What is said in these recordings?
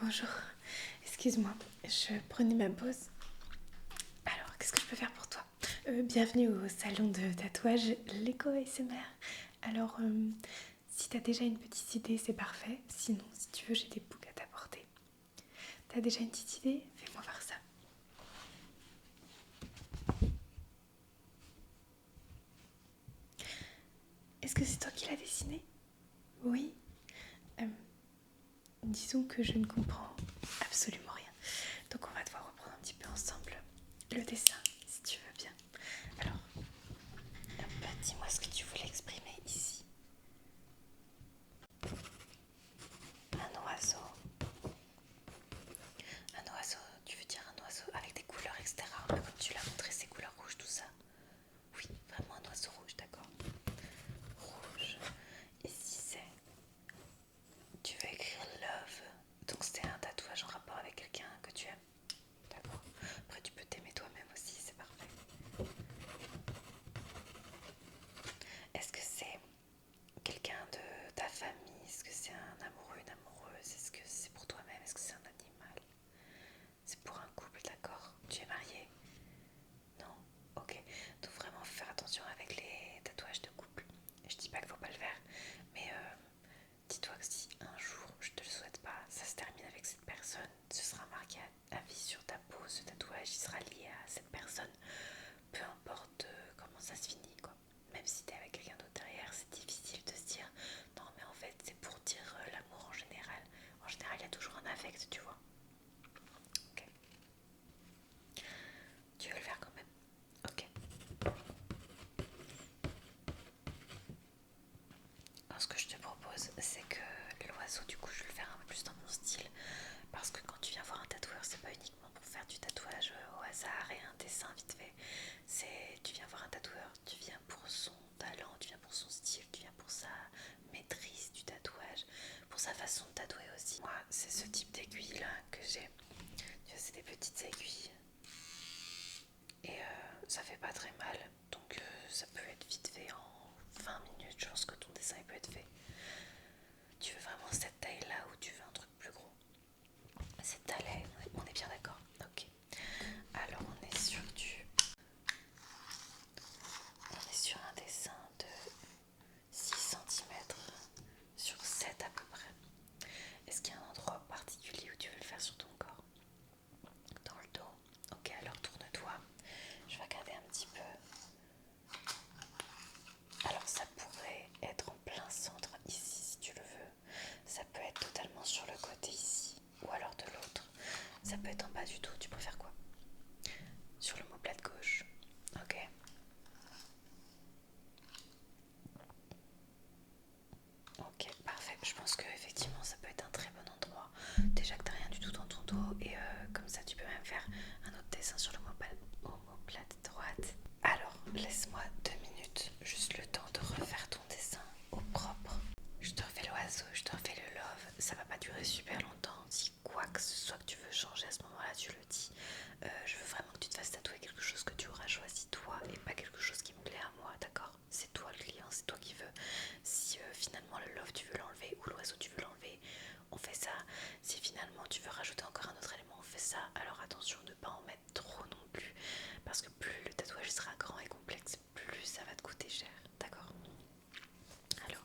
Bonjour, excuse-moi, je prenais ma pause. Alors, qu'est-ce que je peux faire pour toi? Bienvenue au salon de tatouage Lego ASMR. Alors, si t'as déjà une petite idée, c'est parfait. Sinon, si tu veux, j'ai des boucles à t'apporter. T'as déjà une petite idée? Fais-moi voir ça. Est-ce que c'est toi qui l'as dessiné? Oui. Euh, Disons que je ne comprends absolument rien. Donc, on va devoir reprendre un petit peu ensemble le dessin, si tu veux bien. Alors, dis-moi ce que tu voulais exprimer ici. Un oiseau. Un oiseau, tu veux dire un oiseau avec des couleurs, etc. Un peu comme tu l'as montré, ces couleurs rouges, tout ça. Oui, vraiment un oiseau rouge, d'accord. Rouge. Ici c'est... Tu veux écrire love. Donc c'est un tatouage en rapport avec quelqu'un que tu aimes. D'accord. Après tu peux t'aimer toi-même aussi, c'est parfait. Est-ce que c'est quelqu'un de ta famille? Est-ce que c'est un amoureux, une amoureuse? Est-ce que c'est pour toi-même? Est-ce que c'est un animal? C'est pour un couple, d'accord. Tu es marié? Non? Ok. Donc vraiment faire attention avec les tatouages de couple. Je dis pas qu'il faut pas le faire, mais dis-toi que si un jour, je te le souhaite pas, ça se termine avec cette personne, ce sera marqué à vie sur ta peau, ce tatouage, il sera lié à cette personne. Peu importe comment ça se finit, quoi. Même si t'es avec quelqu'un d'autre derrière, c'est difficile de se dire non mais en fait c'est pour dire l'amour en général. En général il y a toujours un affect, tu vois. Ok. Tu veux le faire quand même? Ok. Alors ce que je te propose, c'est que l'oiseau, du coup, je vais le faire un peu plus dans mon style. Parce que quand tu viens voir un tatoueur, c'est pas uniquement pour faire du tatouage au hasard et un dessin vite fait. Tu viens voir un tatoueur, tu viens pour son talent, tu viens pour son style, tu viens pour sa maîtrise du tatouage, pour sa façon de tatouer aussi. Moi, c'est ce type d'aiguille là que j'ai. Tu vois, c'est des petites aiguilles. Et ça fait pas très mal. Donc ça peut être vite fait en 20 minutes. Je pense que ton dessin il peut être fait. Tu veux vraiment cette taille là ou tu veux un truc plus gros? Cette taille, on est bien d'accord. Ok. Alors on est sur un dessin de 6 centimètres sur 7 à peu près. Est-ce qu'il y a un endroit particulier où tu veux le faire sur ton corps? Dans le dos? Ok, alors tourne-toi. Je vais regarder un petit peu. Alors ça pourrait être en plein centre ici si tu le veux. Ça peut être totalement sur le côté ici ou alors de l'autre. Ça peut être en bas du tout. Tu préfères quoi? Sur l'omoplate gauche. Ok. Ok, parfait. Je pense que effectivement ça peut être un très bon endroit. Déjà que t'as rien du tout dans ton dos et comme ça tu peux même faire un autre dessin sur l'omoplate droite. Alors laisse-moi 2 minutes, juste le temps de refaire ton dessin au propre. Je te refais l'oiseau, je te refais le love. Ça va pas durer super longtemps. Si quoi que ce soit que tu veux changer à ce moment-là, tu le dis. Je veux vraiment que tu te fasses tatouer quelque chose que tu auras choisi toi et pas quelque chose qui me plaît à moi, d'accord? C'est toi le client, c'est toi qui veux. Si finalement le love tu veux l'enlever ou l'oiseau tu veux l'enlever, on fait ça. Si finalement tu veux rajouter encore un autre élément, on fait ça. Alors attention de ne pas en mettre trop non plus, parce que plus le tatouage sera grand et complexe, plus ça va te coûter cher, d'accord? Alors,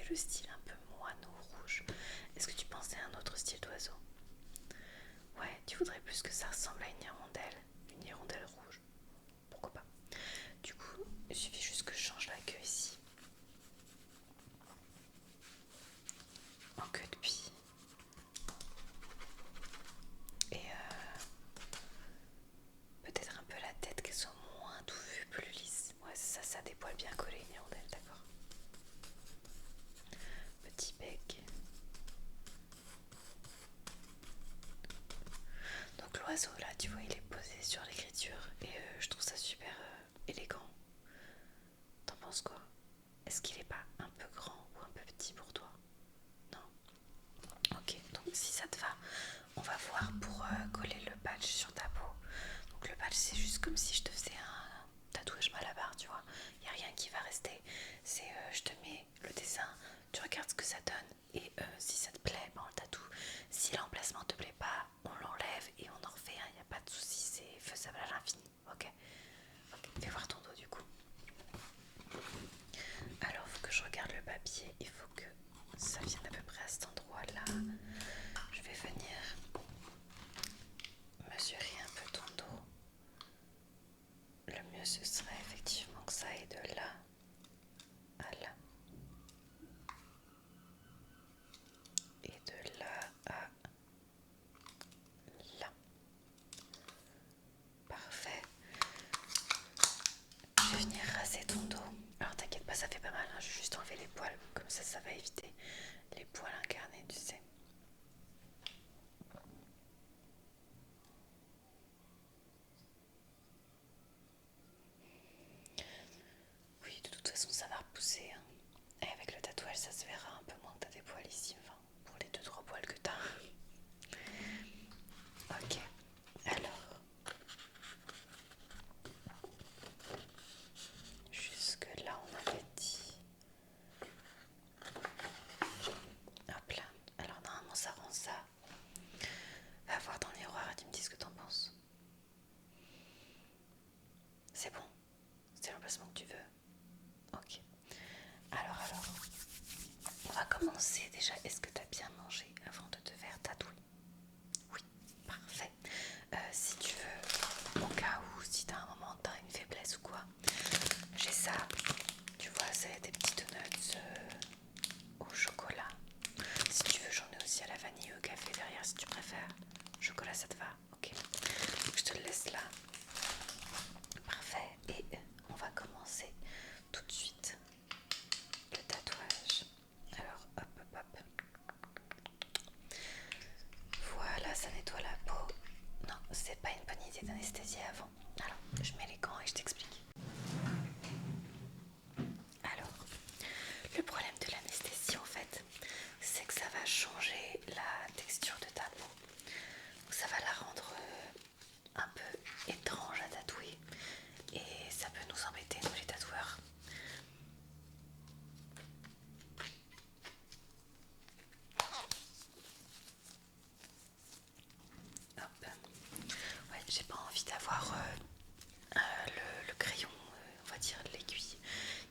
le style un peu moineau rouge. Est-ce que tu pensais à un autre style d'oiseau? Ouais, tu voudrais plus que ça ressemble à une hirondelle rouge. Pourquoi pas? Du coup, il suffit juste que je change la queue ici. En queue de pie. Et peut-être un peu la tête qu'elle soit moins touffue, plus lisse. Ouais, c'est ça, ça a des poils bien collés, une hirondelle, d'accord. Petit bec. Donc l'oiseau là, tu vois, il est posé sur l'écriture et je trouve ça super élégant. T'en penses quoi? Est-ce qu'il est pas un peu grand ou un peu petit pour toi? Non? Ok, donc si ça te va, on va voir pour coller le patch sur ta peau. Donc le patch c'est juste comme si je te faisais un tatouage malabar, tu vois. Il n'y a rien qui va rester. C'est je te mets le dessin, tu regardes ce que ça donne et si ça te plaît, ben on le tatoue. Si l'emplacement te plaît pas, on l'enlève et on en refait un, il n'y a pas de souci, c'est faisable à l'infini. Ok, fais voir ton dos du coup. Alors il faut que je regarde le papier, il faut que ça vienne à peu près à cet endroit là. Je vais venir mesurer un peu ton dos. Le mieux ce serait effectivement que ça aille de là à là et de là à là. Parfait. Je vais venir raser ton dos. Alors t'inquiète pas, ça fait pas mal, hein. Je vais juste enlever les poils, comme ça va éviter les poils incarnés, tu sais. Oui, de toute façon ça va repousser, hein. Et avec le tatouage ça se verra un peu moins que t'as des poils ici, enfin pour les 2-3 poils que t'as. Ok, alors jusque là on avait dit. Hop là, alors normalement ça rend ça. Va voir dans le miroir et tu me dis ce que t'en penses. C'est bon? C'est l'emplacement que tu veux? Ok. Alors, on va commencer déjà. Est-ce que tu as bien mangé avant de te faire tatouer? Oui, parfait. Si tu veux, au cas où, si tu as un moment, tu as une faiblesse ou quoi, j'ai ça. Tu vois, c'est des petits donuts au chocolat. Si tu veux, j'en ai aussi à la vanille au café derrière si tu préfères. Chocolat, ça te va? Ok. Je te le laisse là. Parfait. Et on va commencer tout de suite le tatouage. Alors, hop, hop, hop. Voilà, ça nettoie la peau. Non, c'est pas une bonne idée d'anesthésier avant. Alors, je mets les gants et je t'explique. Alors, le problème de l'anesthésie en fait, c'est que ça va changer la texture de ta peau. Donc ça va la rendre un peu étrange à tatouer. Et ça peut nous embêter, nous les tatoueurs. Hop. Ouais, j'ai pas envie d'avoir le crayon, on va dire l'aiguille,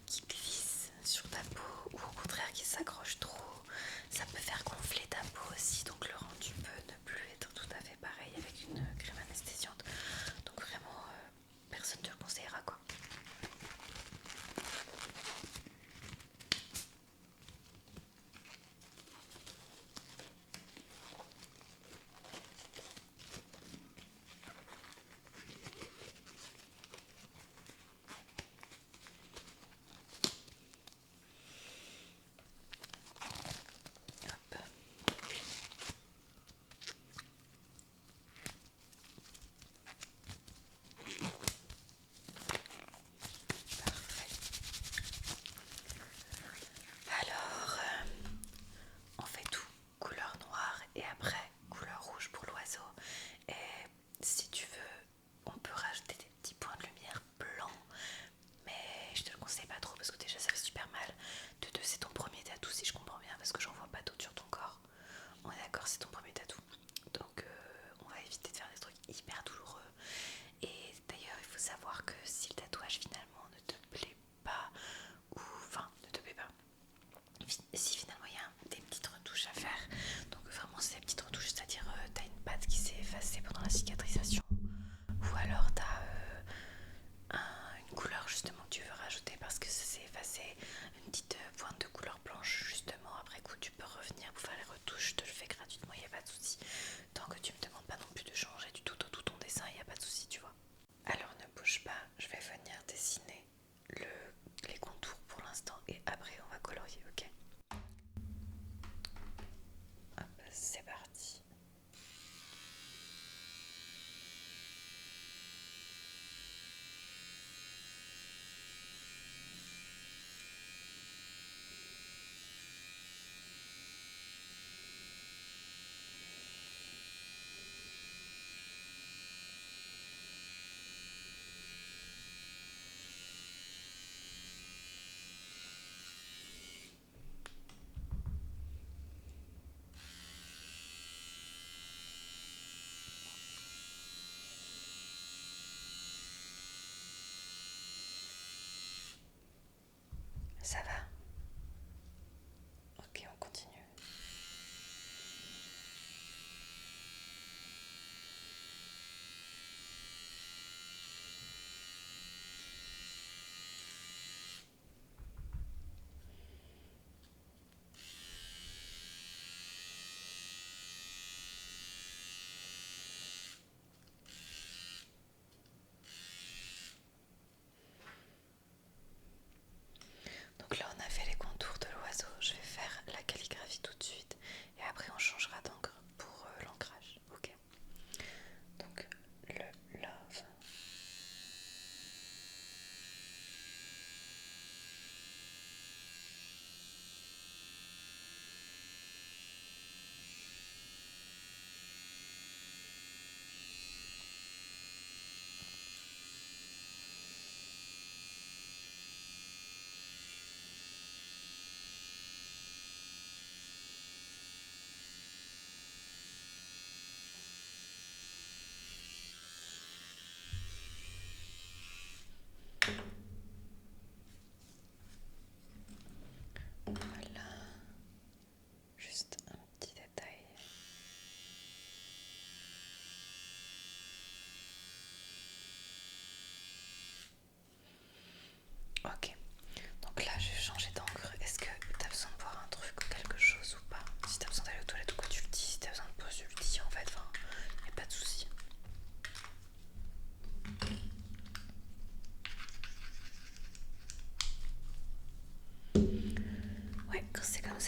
qui glisse sur ta peau ou au contraire qui s'accroche trop. Ça peut faire gonfler ta peau aussi, donc le rendu peut ne plus être tout à fait pareil avec une crème anesthésiante. Donc vraiment, personne ne te le conseillera quoi. Hop. Parfait. Alors, on fait tout couleur noire et après couleur rouge pour l'oiseau. Et si tu veux, on peut rajouter des petits points de lumière blancs, mais je te le conseille pas trop parce que déjà ça fait super mal. De deux, c'est ton premier tatou si je comprends bien parce que j'en vois pas d'autres sur ton corps. On est d'accord, c'est ton premier tatou. Donc on va éviter de faire des trucs hyper douloureux. Et d'ailleurs, il faut savoir que si le tatouage finalement ne te plaît pas, ou enfin ne te plaît pas, si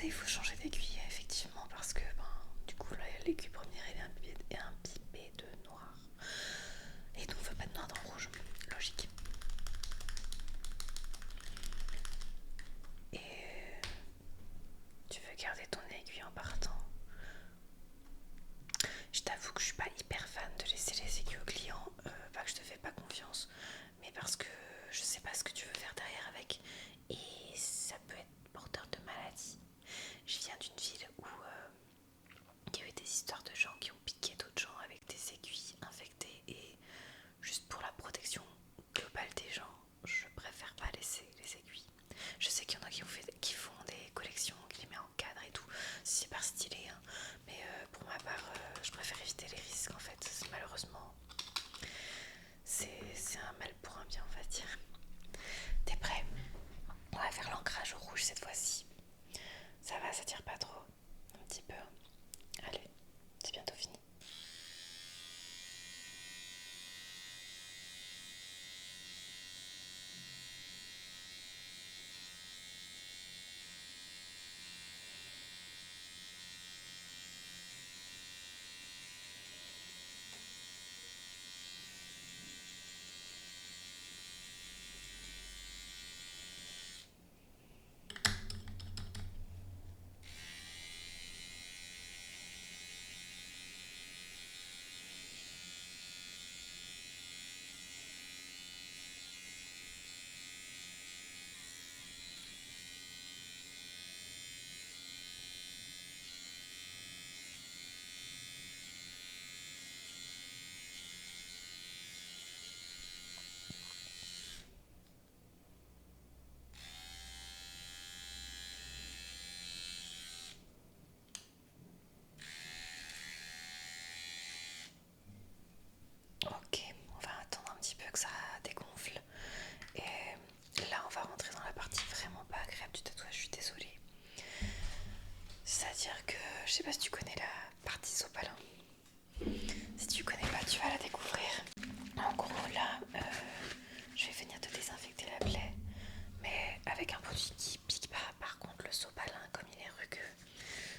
ça, il faut changer d'aiguille, effectivement, parce que du coup, là, l'aiguille première elle est imbibée de noir. Et donc, on veut pas de noir dans le rouge. Logique. Et tu veux garder ton aiguille en partant. Je t'avoue que je suis pas hyper fan de laisser les aiguilles aux clients. Pas que je te fais pas confiance, mais parce que je sais pas ce que tu veux faire derrière avec. Et ça peut être porteur de maladie. Je viens d'une ville où il y a eu des histoires de gens qui ont piqué d'autres gens avec des aiguilles infectées. Et juste pour la protection globale des gens, je préfère pas laisser les aiguilles. Je sais qu'il y en a qui font des collections, qui les mettent en cadre et tout. C'est super stylé, hein. Mais pour ma part, je préfère éviter les risques en fait. Malheureusement, c'est un mal pour un bien, on va dire. T'es prêt? On va faire l'ancrage au rouge cette fois-ci. Ça va, ça tire pas trop? Un petit peu. Allez, c'est bientôt fini. Ok, on va attendre un petit peu que ça dégonfle. Et là, on va rentrer dans la partie vraiment pas agréable du tatouage, je suis désolée. C'est-à-dire que, je sais pas si tu connais la partie sopalin. Si tu connais pas, tu vas la découvrir. En gros, là, je vais venir te désinfecter la plaie, mais avec un produit qui pique pas. Par contre, le sopalin, comme il est rugueux,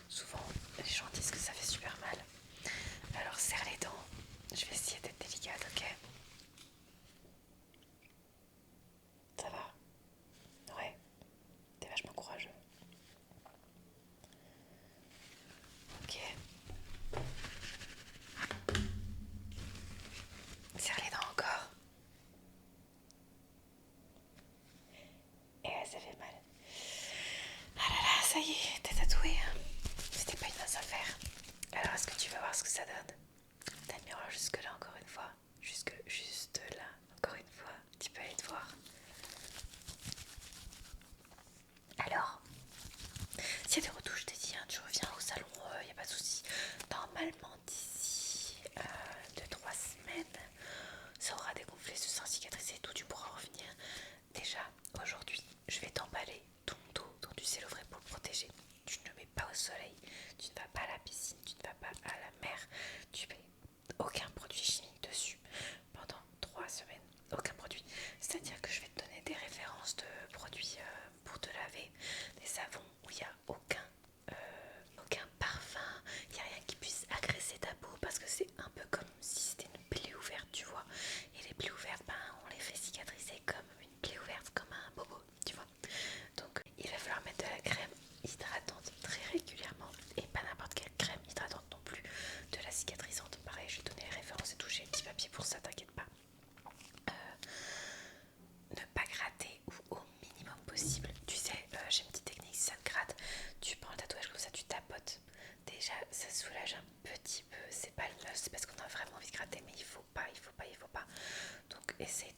souvent les gens disent que ça fait super mal. Alors serre les dents, je vais essayer d'être délicate, ok? Ça va? Ouais, t'es vachement courageux. Ok, serre les dents encore. Et ouais, ça fait mal. Ah là là, ça y est, t'es tatoué. C'était pas une mince affaire. Alors est-ce que tu vas voir ce que ça donne? T'as le miroir jusque là encore une fois. Juste là, encore une fois. Tu peux aller te voir. Alors, s'il y a des retouches, je t'ai dit, hein, tu reviens au salon, y a pas de souci. Normalement, d'ici 2-3 semaines, ça aura dégonflé, ce sera cicatrisé et tout, tu pourras revenir. Déjà, aujourd'hui, je vais t'emballer ton dos dans du cellophane pour le protéger. Tu ne le mets pas au soleil, tu ne vas pas à la piscine, tu ne vas pas à la mer, tu mets aucun produit chimique dessus pendant 3 semaines. Aucun produit. C'est-à-dire que je vais te donner des références de produits pour te laver, des savons où il n'y a aucun parfum, il n'y a rien qui puisse agresser ta peau parce que c'est un peu comme si c'était une plaie ouverte, tu vois. Et les plaies ouvertes, on les fait cicatriser comme une plaie ouverte, comme un bobo, tu vois. Donc il va falloir mettre de la crème hydratante très régulièrement et pas n'importe quelle crème hydratante non plus, de la cicatrisante. Pareil, je vais te donner les références et tout, j'ai un petit papier pour ça, t'inquiète pas. Ne pas gratter ou au minimum possible. Tu sais, j'ai une petite technique, si ça te gratte, tu prends le tatouage comme ça, tu tapotes. Déjà, ça soulage un petit peu. C'est pas le must, c'est parce qu'on a vraiment envie de gratter, mais il faut pas. Donc, essaye